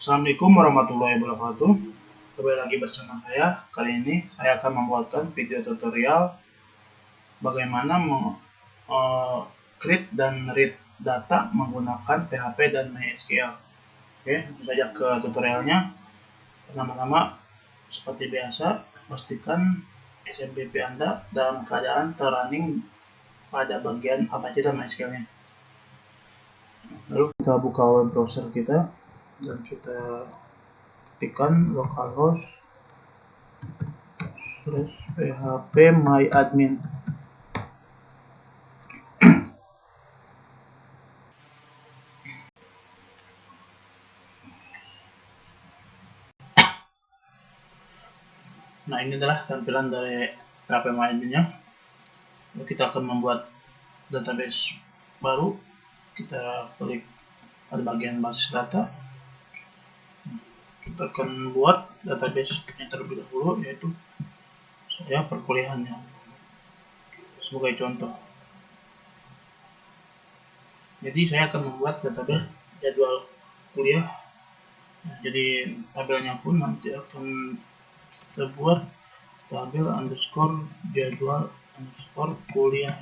Assalamualaikum warahmatullahi wabarakatuh. Kembali lagi bersama saya. Kali ini saya akan membuatkan video tutorial bagaimana create dan read data menggunakan PHP dan MySQL. Oke, langsung saja ke tutorialnya. Pertama-tama, seperti biasa, pastikan SMPP Anda dalam keadaan terrunning pada bagian Apache dan MySQL-nya. Lalu kita buka web browser kita dan kita ketikkan localhost /php myadmin. Nah, ini adalah tampilan dari PHP myadmin-nya. Lalu kita akan membuat database baru. Kita klik pada bagian basis data. Kita akan buat database yang terlebih dahulu, yaitu saya perkuliahannya sebagai contoh. Jadi saya akan membuat database jadwal kuliah. Nah, jadi tabelnya pun nanti akan saya buat tabel underscore jadwal underscore kuliah.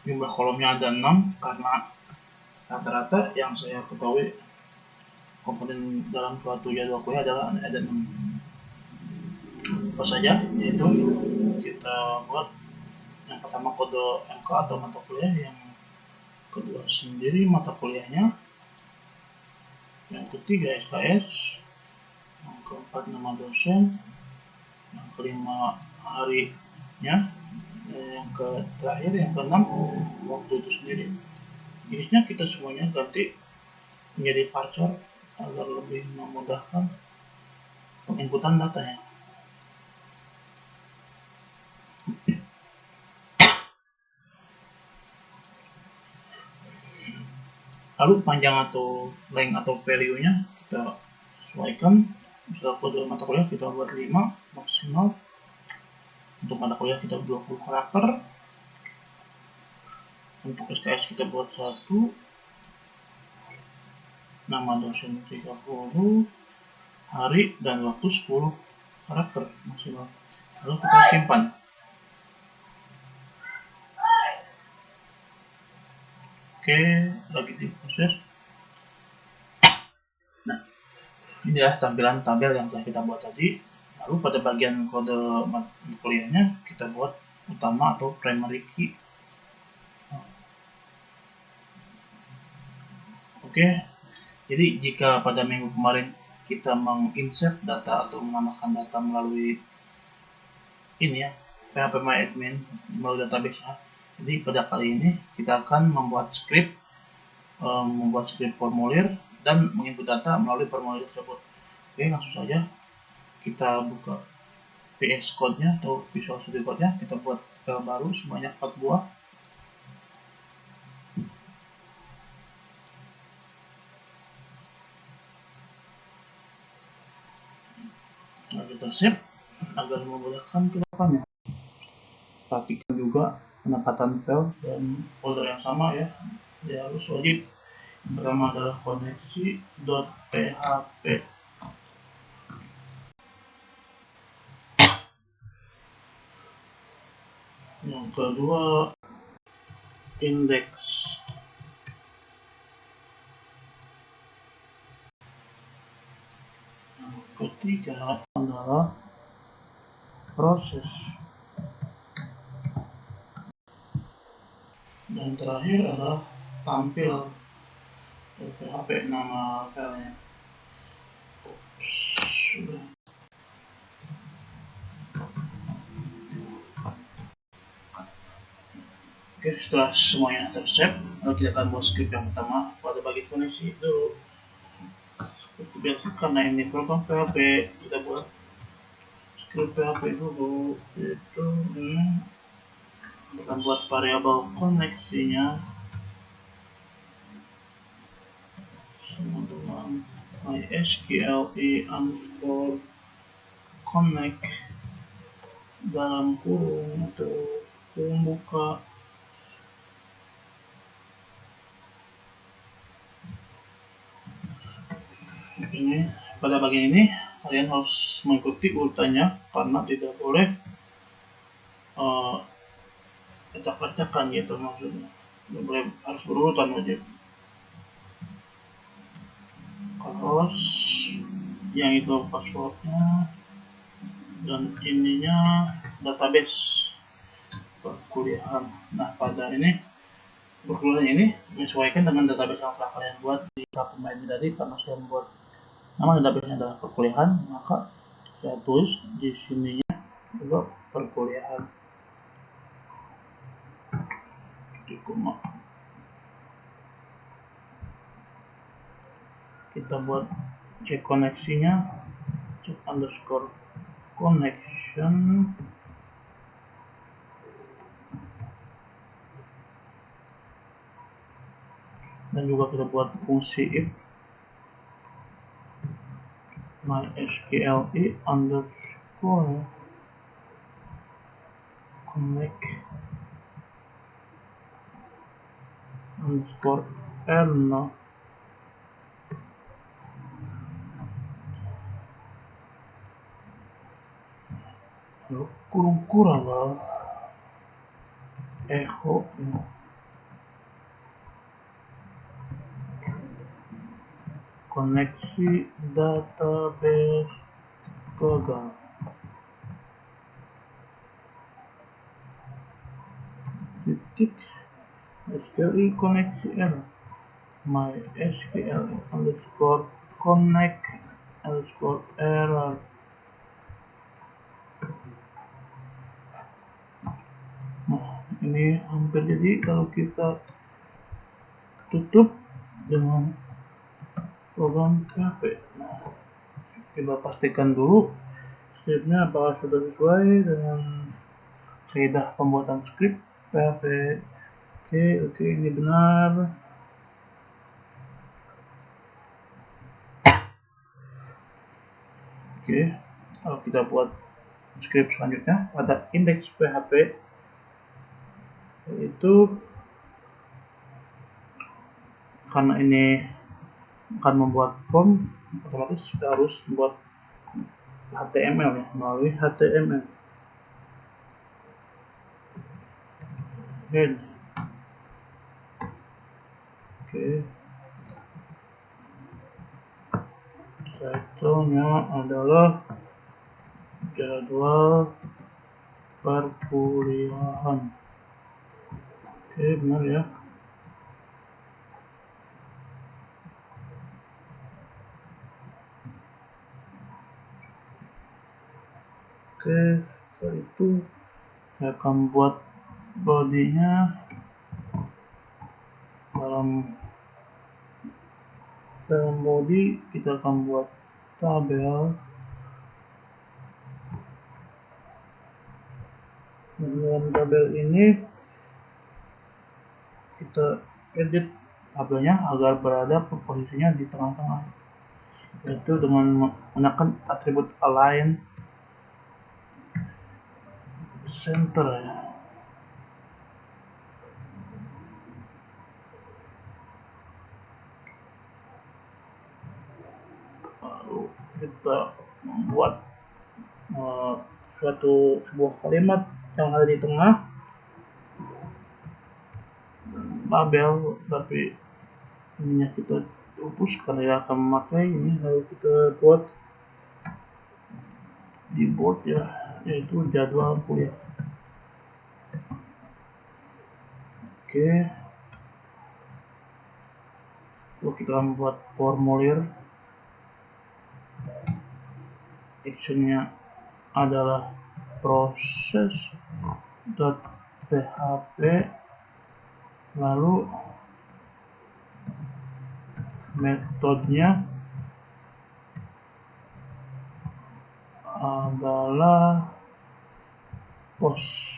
Jumlah kolomnya ada 6 karena rata-rata yang saya ketahui komponen dalam suatu jadwal kuliah adalah ada 6. Apa saja? Yaitu kita buat yang pertama kode MK atau mata kuliah, yang kedua sendiri mata kuliahnya, yang ketiga SKS, yang keempat nama dosen, yang kelima harinya, yang terakhir yang keenam waktu itu sendiri. Jenisnya kita semuanya ganti menjadi varchar agar lebih memudahkan penginputan datanya. Lalu panjang atau length atau value-nya kita sesuaikan. Misal kode mata kuliah kita buat 5 maksimal. Untuk mata kuliah kita 20 karakter. Untuk SKS kita buat 1. Nama dosen 30. Hari dan waktu 10 karakter maksimal. Lalu kita simpan. Oke, lagi diproses. Nah, ini adalah tampilan tabel yang telah kita buat tadi. Lalu pada bagian kode kuliahnya kita buat utama atau primary key. Oke, jadi jika pada minggu kemarin kita menginsert data atau menambahkan data melalui ini ya, PHP myadmin melalui database-nya. Jadi pada kali ini kita akan membuat script formulir dan menginput data melalui formulir tersebut. Oke, langsung saja kita buka VS Code-nya atau Visual Studio Code-nya. Kita buat file baru sebanyak 4 buah. Nah, kita save agar memudahkan ke depannya. Perhatikan juga penempatan file dan folder yang sama ya. Ya, harus wajib. Yang pertama adalah koneksi.php. Yang kedua index. Yang ketiga adalah proses. Dan terakhir adalah tampil. PHP nama filenya. Sudah. Oke, setelah semuanya tersave, lalu kita akan buat script yang pertama pada bagian koneksi itu. Seperti biasa, karena ini program PHP, kita buat script PHP dulu. Itu kita akan buat variabel koneksinya sama dengan mysql_connect dalam kurung atau kurung buka. Ini pada bagian ini kalian harus mengikuti urutannya karena tidak boleh acak-acakan gitu maksudnya. Tidak boleh, harus berurutan wajib. Terus yang itu passwordnya dan ininya database perkuliahan. Nah pada ini perkuliahan ini menyesuaikan dengan database yang telah kalian buat di pemain tadi. Karena saya membuat nama database adalah perkuliahan, maka saya tulis di sininya juga perkuliahan. Kita buat cek koneksinya, cek underscore connection, dan juga kita buat fungsi if mysqli underscore connect underscore n kurung lah echo koneksi database gagal. Titik SQLi koneksi error mysqli underscore connect underscore error. Nah ini hampir jadi. Kalau kita tutup dengan program PHP, nah, kita pastikan dulu scriptnya apakah sudah sesuai dengan kaidah pembuatan script PHP. Oke, ini benar. Oke, kalau kita buat script selanjutnya pada indeks PHP, yaitu karena ini akan membuat form, otomatis kita harus membuat HTML ya, melalui HTML head. Oke, title-nya adalah jadwal perkuliahan. Oke, benar ya. Oke, setelah itu saya akan buat bodinya dalam body kita akan buat tabel. Dalam tabel ini kita edit tabelnya agar berada posisinya di tengah-tengah, yaitu dengan menekan atribut align center ya. Lalu kita membuat sebuah kalimat yang ada di tengah tabel, tapi ininya kita hapus karena dia akan memakai ini. Lalu kita buat di board ya, yaitu jadwal kuliah. Oke, lalu kita membuat formulir. Actionnya adalah proses.php, lalu metodenya adalah post.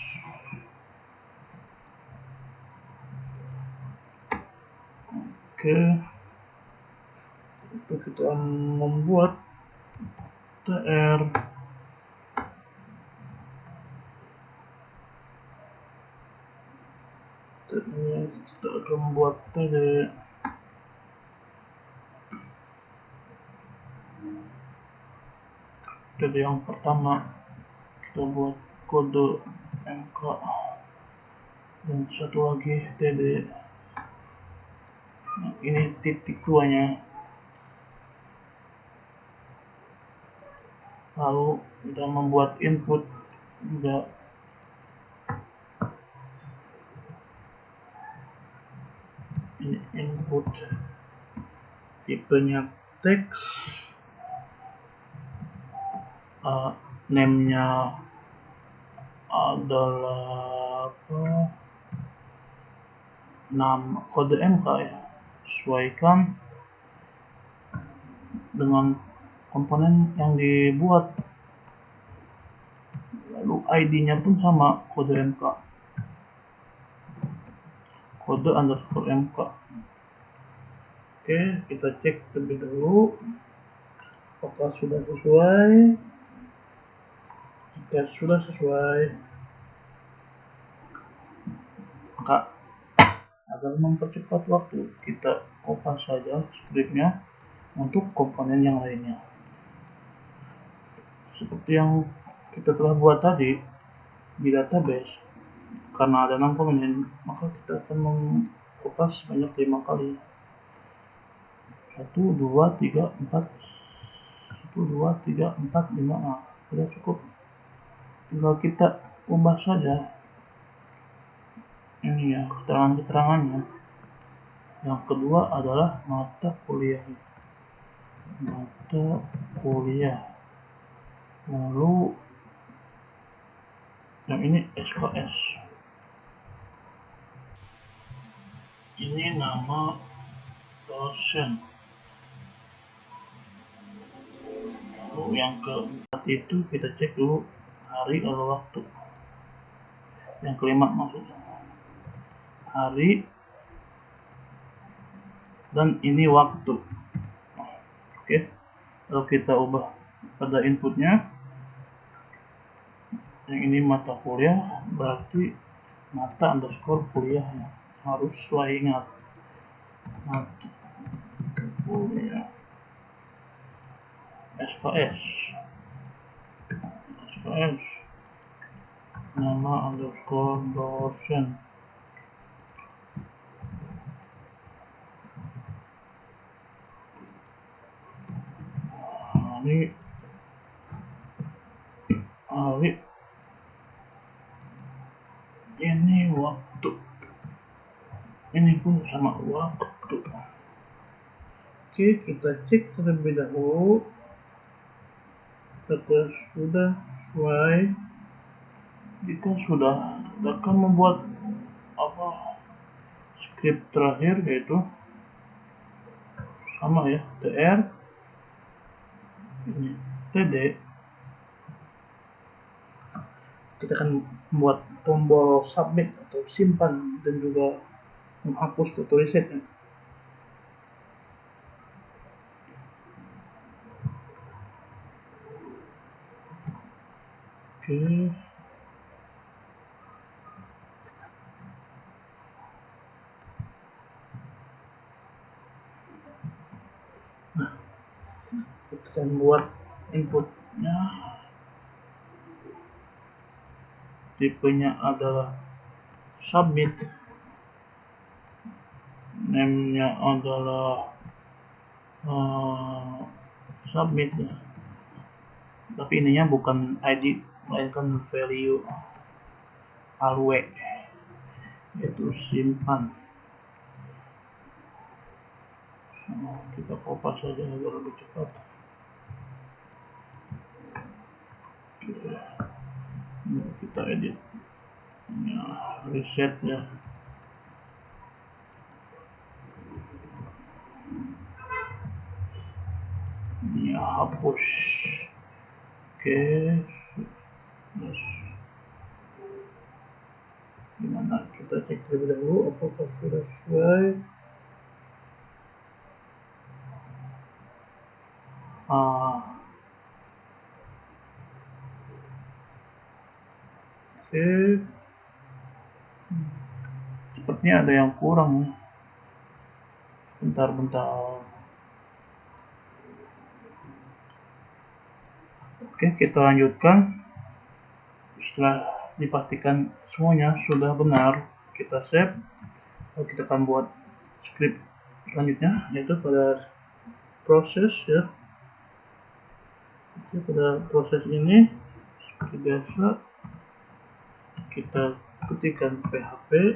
Oke, itu kita membuat tr. Kita akan membuat td. Jadi yang pertama kita buat kode MK dan satu lagi TD. Nah, ini titik 2-nya. Lalu kita membuat input juga. Ini input tipenya teks, name-nya adalah apa? Nama kode MK ya, sesuaikan dengan komponen yang dibuat. Lalu ID-nya pun sama, kode MK, kode underscore MK. Oke, kita cek terlebih dahulu apakah sudah sesuai. Jika sudah sesuai, maka agar mempercepat waktu, kita kopas saja scriptnya untuk komponen yang lainnya. Seperti yang kita telah buat tadi di database, karena ada 6 komponen, maka kita akan mengkopas sebanyak 5 kali. 1, 2, 3, 4, 1, 2, 3, 4, 5. Nah, sudah cukup. Tinggal kita ubah saja ini ya, keterangan-keterangannya. Yang kedua adalah mata kuliah. Mata kuliah. Lalu yang ini SKS. Ini nama dosen. Lalu yang keempat itu kita cek dulu hari atau waktu. Yang kelima maksudnya hari, dan ini waktu. Oke, lalu kita ubah pada inputnya. Yang ini mata kuliah, berarti mata underscore kuliah harus sesuai, ingat, mata kuliah. SKS nama underscore dosen. Hari ini waktu, ini pun sama waktu. Oke, kita cek terlebih dahulu apakah sudah sesuai. Jika sudah, kita akan membuat script terakhir, yaitu sama ya, tr ini td. Kita akan membuat tombol submit atau simpan dan juga menghapus atau reset ya. Oke. Nah, kita akan buat inputnya. Tipenya adalah submit, name-nya adalah submit ya. Tapi ininya bukan ID, melainkan value alwe, yaitu simpan. Kita kopas saja agar lebih cepat. Ini kita edit ya, reset ya. Ini hapus. Oke, gimana, kita cek terlebih dahulu apakah sudah sesuai. Oke, sepertinya ada yang kurang. Bentar. Oke, kita lanjutkan. Setelah dipastikan semuanya sudah benar, kita save. Lalu kita akan buat script selanjutnya, yaitu pada proses ya. Oke, pada proses ini seperti biasa kita ketikkan PHP.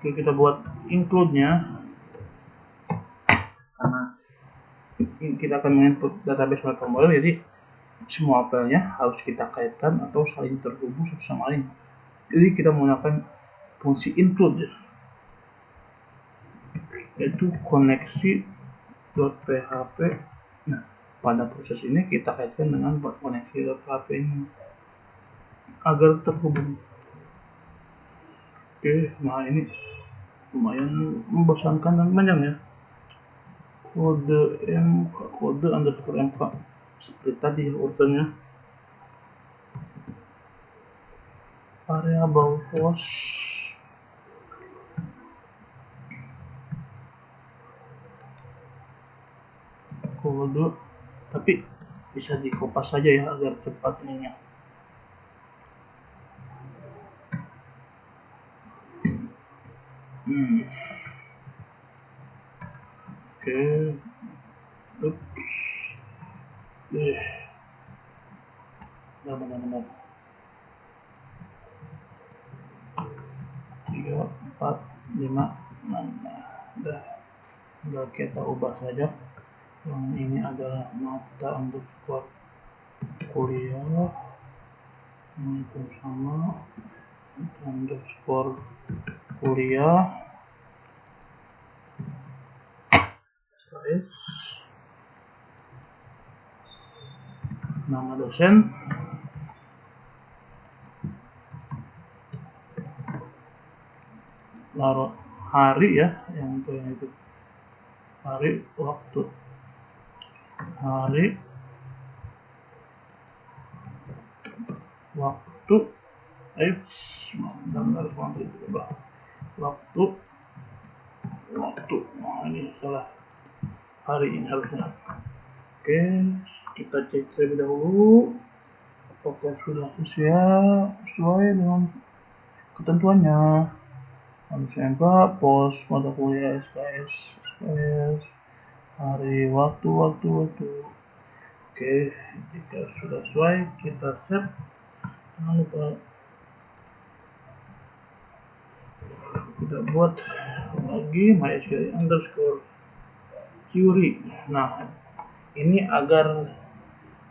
Oke, kita buat include-nya karena kita akan menginput database melalui formulir, jadi semua apelnya harus kita kaitkan atau saling terhubung satu sama lain. Jadi kita menggunakan fungsi include, yaitu koneksi.php. Nah, pada proses ini kita kaitkan dengan koneksi.php ini agar terhubung. Oke, nah ini lumayan membosankan dan panjang ya. Kode MK, kode underscore MK seperti tadi urutannya. Variable post kode, tapi bisa dikopas saja ya agar cepat ininya. Oke, benar-benar 3, 4, 5, 6. Udah kita ubah saja. Yang ini adalah mata underscore kuliah, itu sama underscore kuliah nama dosen, lalu hari ya, yang itu hari, waktu, hari, waktu, waktu, nah ini salah, hari ini harusnya. Oke, kita cek terlebih dahulu apakah sudah sesuai dengan ketentuannya. Misalnya pos mata kuliah SKS, hari, waktu. Oke, jika sudah sesuai kita save. Jangan lupa kita buat lagi MySQL underscore query. Nah, ini agar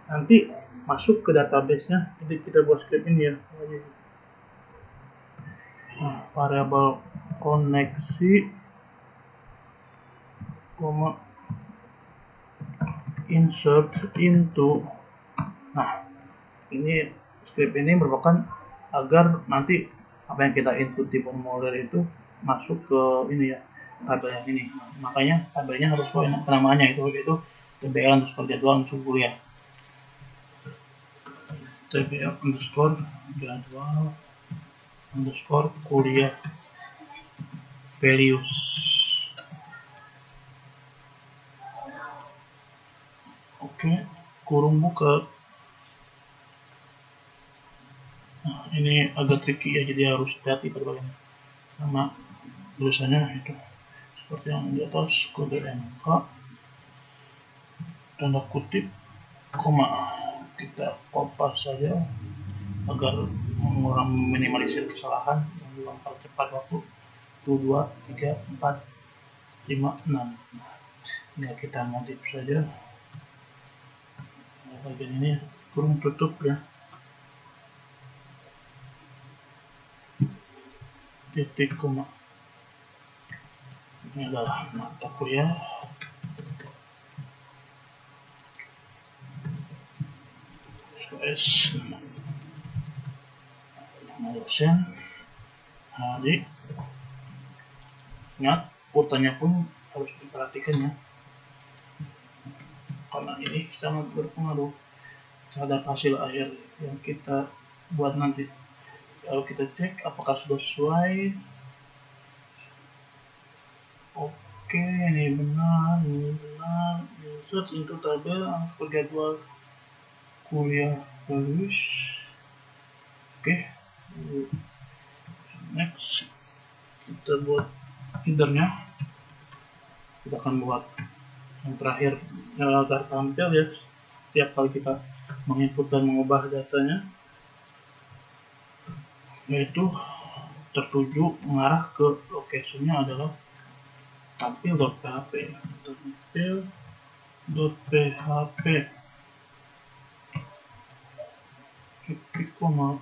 nanti masuk ke database-nya, jadi kita buat script ini ya. Nah, variabel koneksi, insert into. Nah, ini script ini merupakan agar nanti apa yang kita input di formulir itu masuk ke ini ya, tabel yang ini. Makanya tabelnya harus sesuai namanya itu TBL underscore jadwal underscore kuliah. TBL underscore jadwal underscore kuliah values. Oke, kurung buka. Nah, ini agak tricky ya, jadi harus hati-hati pada bagian sama tulisannya itu seperti yang di atas, kode MK tanda kutip koma. Kita kopas saja agar meminimalisir kesalahan yang mempercepat waktu. 2, 3, 4, 5, 6. Tinggal kita modif saja bagian ini kurung tutup ya, titik koma. Ini adalah mata kuliah SKS, nama dosen, hari. Ingat, urutannya pun harus diperhatikan ya, karena ini sangat berpengaruh terhadap hasil akhir yang kita buat nanti. Lalu kita cek apakah sudah sesuai. Oke, ini benar. Insert into tabel underscore jadwal kuliah bagus. Oke, next kita buat headernya. Kita akan buat yang terakhir agar tampil ya setiap kali kita menginput dan mengubah datanya, yaitu tertuju mengarah ke lokasinya adalah tampil.php. tampil.php klik koma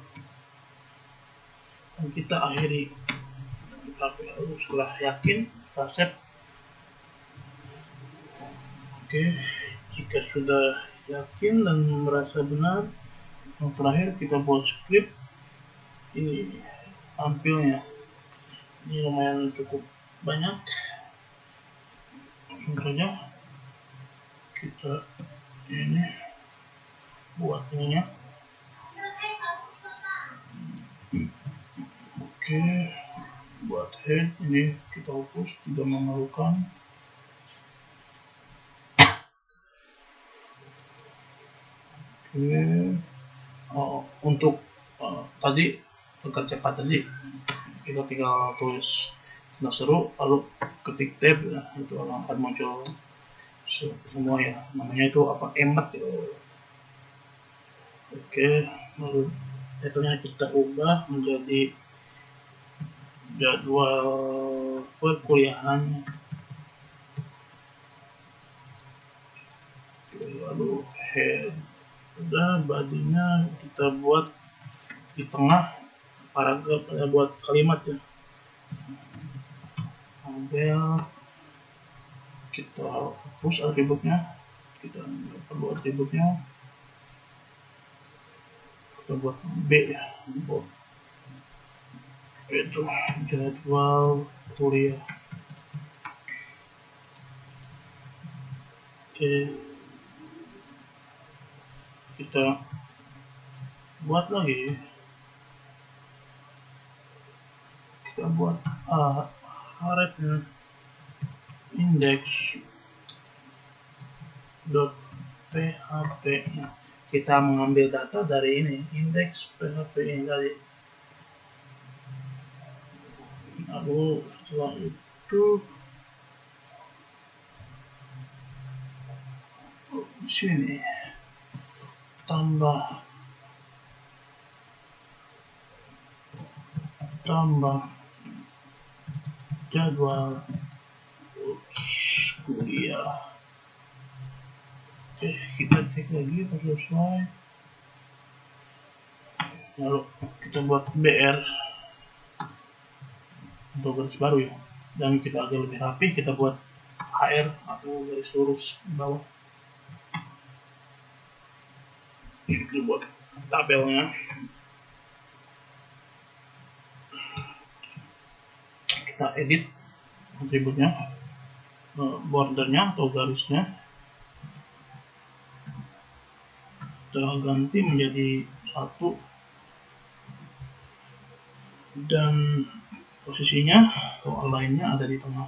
dan kita akhiri PHP. Lalu setelah yakin kita save. Oke, jika sudah yakin dan merasa benar, yang terakhir kita buat script. Ini tampilnya, ini lumayan cukup banyak. Langsung saja kita ini buat ininya. Oke, buat head ini kita hapus, tidak memerlukan. Oke, untuk tadi agar cepat tadi kita tinggal tulis tidak seru lalu ketik tab ya, itu akan muncul semua ya, namanya itu apa, emet ya. Oke, lalu titlenya kita ubah menjadi jadwal perkuliahan. Lalu head udah, badinya kita buat di tengah paragraf, buat kalimat ya. Ambil, kita hapus atributnya, kita nggak perlu atributnya, kita buat B ya, buat itu jadwal kuliah. Oke, kita buat lagi, kita buat harapnya index.php. Nah, kita mengambil data dari ini index.php ini tadi. Lalu setelah itu di sini tambah jadwal kuliah. Oke, kita cek lagi pas selesai. Lalu kita buat BR untuk garis baru ya, dan kita agak lebih rapi, kita buat HR atau garis lurus di bawah. Kita buat tabelnya, kita edit atributnya, bordernya atau garisnya kita ganti menjadi 1 dan posisinya atau align-nya ada di tengah,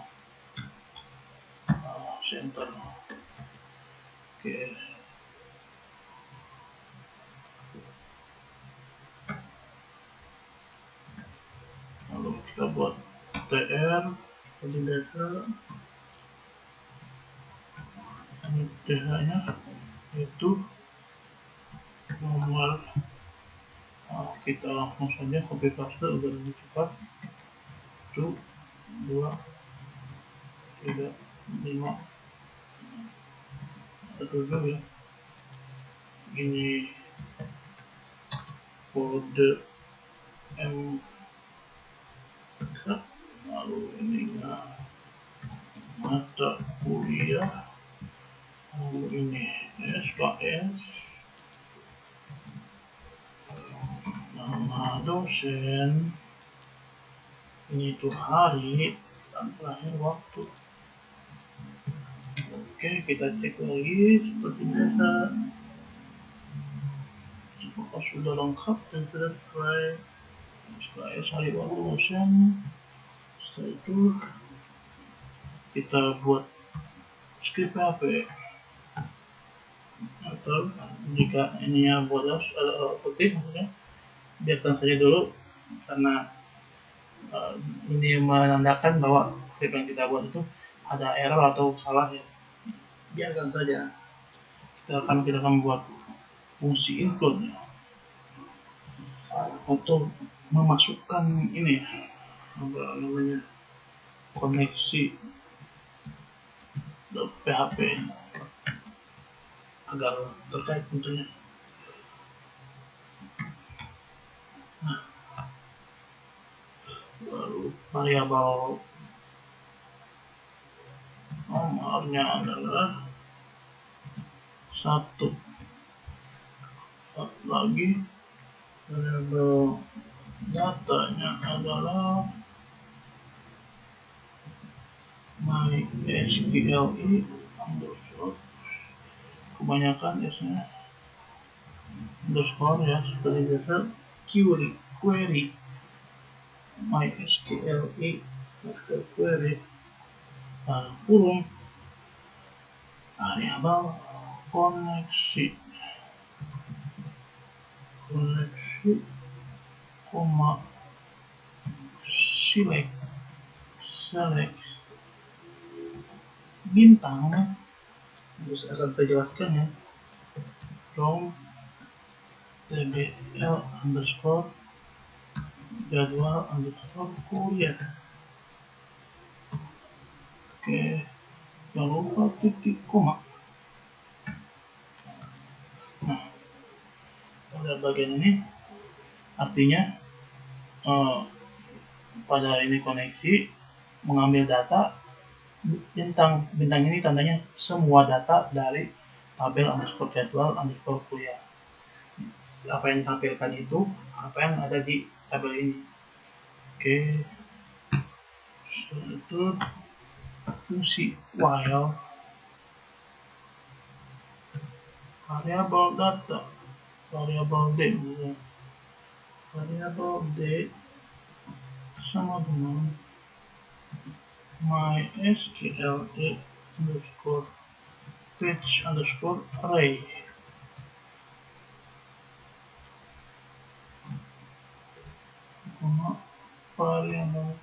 center. Oke, lalu kita buat tr seperti biasa, ini th nya itu nomor. Kita langsung saja copy paste agar lebih cepat. 1, 2, 3, 5, ada 7 ya. Ini kode MK, lalu ini mata kuliah, lalu ini SKS, nama dosen, ini itu hari, dan terakhir waktu. Oke, kita cek lagi seperti biasa apakah sudah lengkap dan sudah sesuai SKS hari waktu dosen. Setelah itu kita buat script PHP. atau jika ininya boros atau putih maksudnya biarkan saja dulu, karena ini menandakan bahwa script yang kita buat itu ada error atau salah ya. Biarkan saja. Kita akan buat fungsi include atau memasukkan ini apa namanya koneksi PHP agar terkait tentunya. Nah, lalu variabel nomornya adalah 1. Lagi variabel datanya adalah MySQLi underscore, kebanyakan S-nya underscore ya, seperti biasa, query MySQLi query kurung variabel koneksi koma select bintang, terus akan saya jelaskan ya, from tbl underscore jadwal underscore kuliah. Oke, jangan lupa titik koma. Nah, pada bagian ini artinya pada ini koneksi mengambil data bintang ini tandanya semua data dari tabel underscore jadwal underscore kuliah. Apa yang ditampilkan itu apa yang ada di tabel ini. Oke, setelah itu fungsi while variabel data variabel d sama dengan MySQLi underscore fetch underscore array. Variabel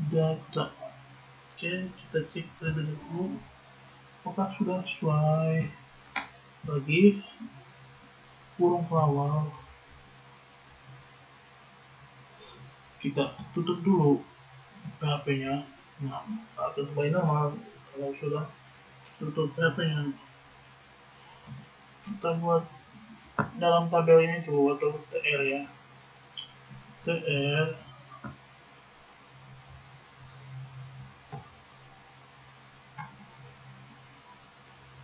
data. Oke, kita cek terlebih dahulu apakah sudah sesuai. Bagi kurung awal kita tutup dulu PHP-nya. Nah, akan kembali normal kalau sudah tutup PHP-nya. Kita buat dalam tabel ini tuh atau tr ya, tr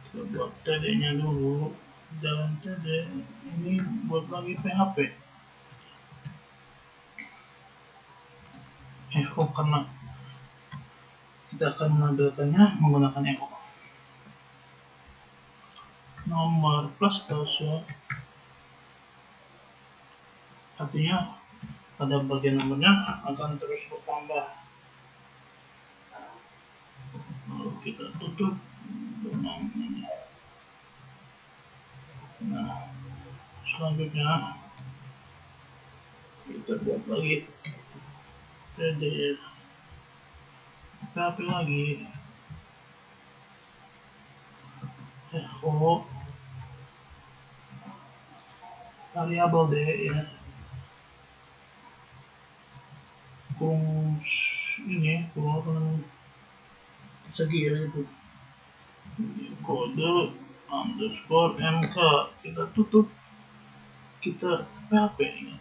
kita buat td-nya dulu. Dalam td ini buat lagi PHP echo karena kita akan menampilkannya menggunakan echo. Nomor plus ya, artinya pada bagian nomornya akan terus bertambah. Lalu kita tutup dengan ini. Nah, selanjutnya kita buat lagi td PHP lagi echo variabel d ya, kurung ini kurung segi ya, itu kode underscore mk, kita tutup, kita PHP ini.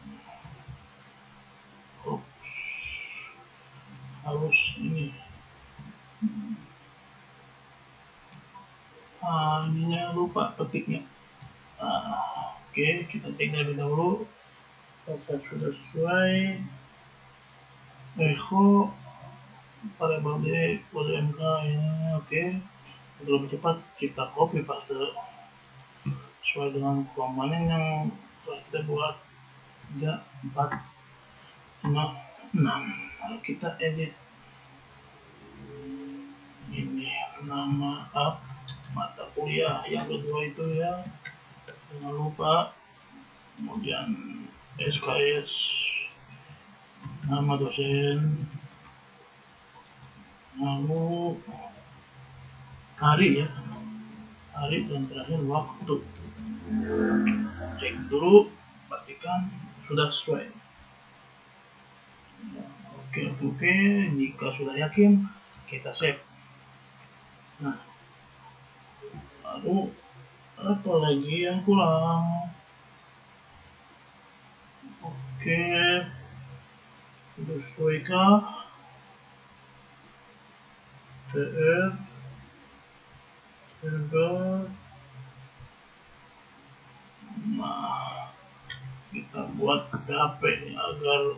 Harus ini ininya lupa petiknya. Oke, kita cek lebih dahulu apakah sudah sesuai. Echo variabel d kode mk ini. Oke, untuk lebih cepat kita copy paste sesuai dengan komandan yang telah kita buat 3, 4, 5, 6. Lalu kita edit ini nama mata kuliah yang kedua itu ya, jangan lupa. Kemudian SKS, nama dosen, lalu hari ya, hari, dan terakhir waktu. Cek dulu, pastikan sudah sesuai. Oke, jika sudah yakin kita save. Nah, lalu apa lagi yang kurang? Oke, sudah sesuaikah? TR server. Nah, kita buat PHP agar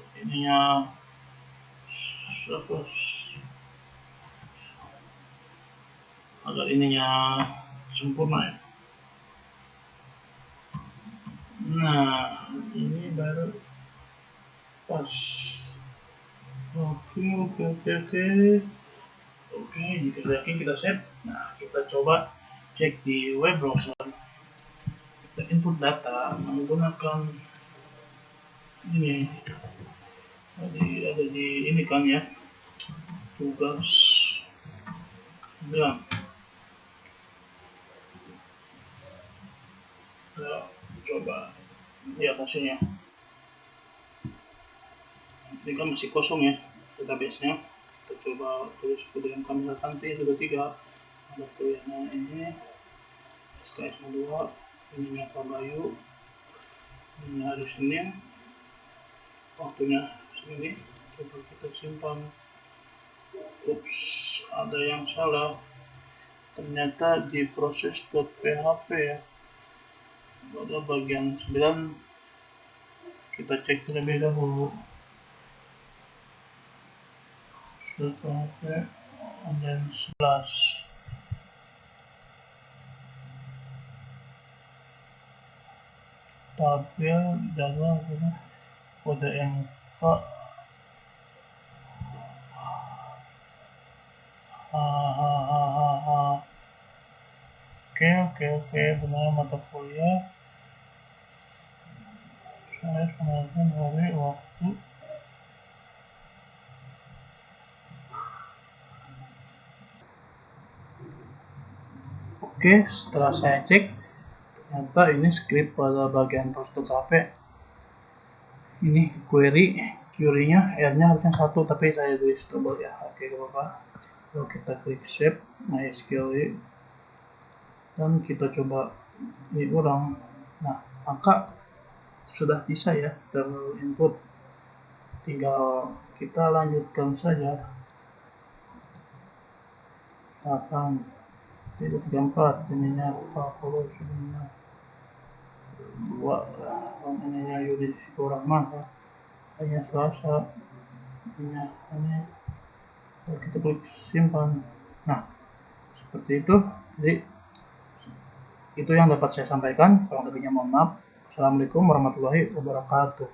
ininya sempurna ya. Nah, ini baru pas. Oke, jika yakin kita save. Nah, kita coba cek di web browser. Kita input data menggunakan ini. Ada di ini kan ya, tugas. Ya, kita coba lihat hasilnya. Ini kan masih kosong ya database-nya. Kita coba tulis kode yang kami nanti sudah 3. Ada kuliahnya ini SKS 2, ini Pak Bayu, ini hari Senin, waktunya segini. Coba kita simpan. Ups, ada yang salah, ternyata di proses.php ya, pada bagian 9. Kita cek terlebih dahulu. PHP dan 11. Tabel dalam kode MK. Oke, benar mata kuliah. Saya menggunakan hari waktu. Oke, setelah saya cek, ternyata ini script pada bagian proses.php. Ini query-nya R-nya harusnya 1, tapi saya tulis double ya. Oke, apa-apa. Lalu kita klik save MySQL dan kita coba diulang. Nah, angka sudah bisa ya terinput, tinggal kita lanjutkan saja. Akan 34, ininya 40, ininya 2, ininya Yudhistira Rahma ya, hanya Selasa, ininya ini. Kita klik simpan. Nah, seperti itu. Jadi itu yang dapat saya sampaikan. Kurang lebihnya mohon maaf. Assalamualaikum warahmatullahi wabarakatuh.